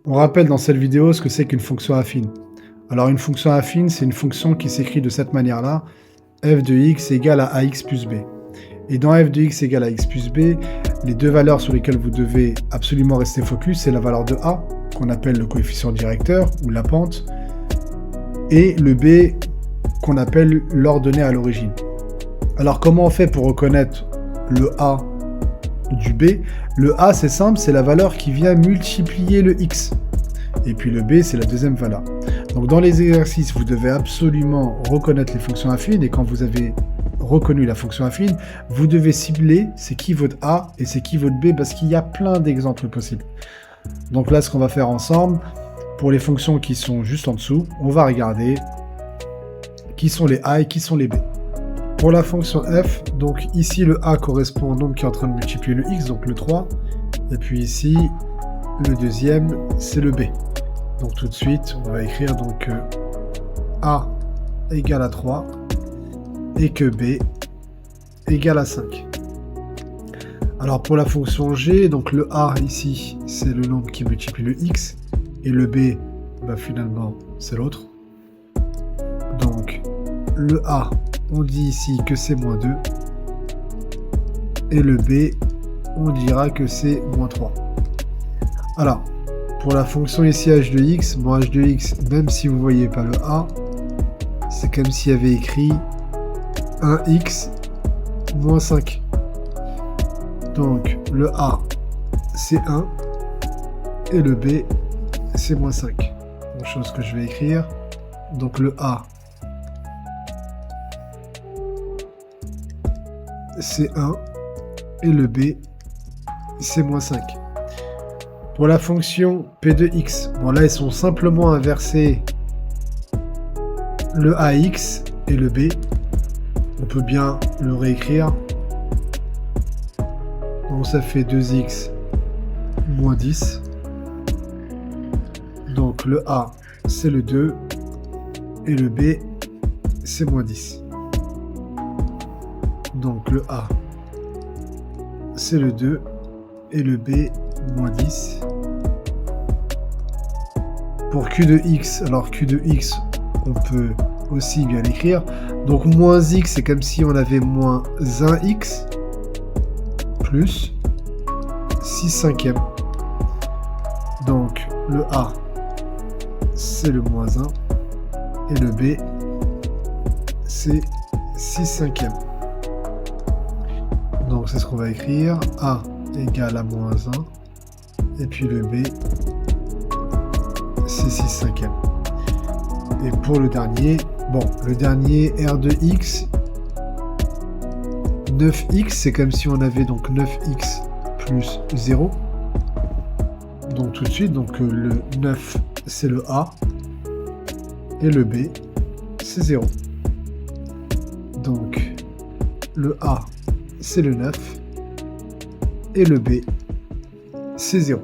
On rappelle dans cette vidéo ce que c'est qu'une fonction affine. Alors une fonction affine, c'est une fonction qui s'écrit de cette manière-là, f de x égale à ax plus b. Et dans f de x égale à x plus b, les deux valeurs sur lesquelles vous devez absolument rester focus, c'est la valeur de a, qu'on appelle le coefficient directeur, ou la pente, et le b, qu'on appelle l'ordonnée à l'origine. Alors comment on fait pour reconnaître le a du b? Le a, c'est simple, c'est la valeur qui vient multiplier le x. Et puis le b, c'est la deuxième valeur. Donc dans les exercices, vous devez absolument reconnaître les fonctions affines, et quand vous avez reconnu la fonction affine, vous devez cibler c'est qui votre a et c'est qui votre b, parce qu'il y a plein d'exemples possibles. Donc là, ce qu'on va faire ensemble, pour les fonctions qui sont juste en dessous, on va regarder qui sont les a et qui sont les b. Pour la fonction f, donc ici le a correspond au nombre qui est en train de multiplier le x, donc le 3, et puis ici, le deuxième, c'est le b. Donc tout de suite, on va écrire donc a égale à 3 et que b égale à 5. Alors pour la fonction g, donc le a ici, c'est le nombre qui multiplie le x, et le b, finalement, c'est l'autre. Donc le a, on dit ici que c'est moins 2, et le b, on dira que c'est moins 3. Alors, pour la fonction ici h de x, bon h de x, même si vous ne voyez pas le a, c'est comme s'il y avait écrit 1x moins 5. Donc le a, c'est 1, et le b, c'est moins 5. Une chose que je vais écrire, donc le a, c'est 1, et le b, c'est moins 5. Pour la fonction p de x, bon là ils sont simplement inversés le ax et le b. On peut bien le réécrire. Donc ça fait 2x moins 10. Donc le a c'est le 2 et le b c'est moins 10. Donc le a c'est le 2 et le b moins 10. Pour q de x, alors q de x, on peut aussi bien l'écrire. Donc moins x, c'est comme si on avait moins 1x plus 6 cinquièmes. Donc le a, c'est le moins 1, et le b, c'est 6 cinquièmes. Donc c'est ce qu'on va écrire, a égale à moins 1, et puis le b, c'est 6 cinquièmes. Et pour le dernier, le dernier r de x, 9x, c'est comme si on avait donc 9x plus 0. Donc tout de suite, donc le 9, c'est le a, et le b, c'est 0. Donc le a, c'est le 9, et le b, c'est 0.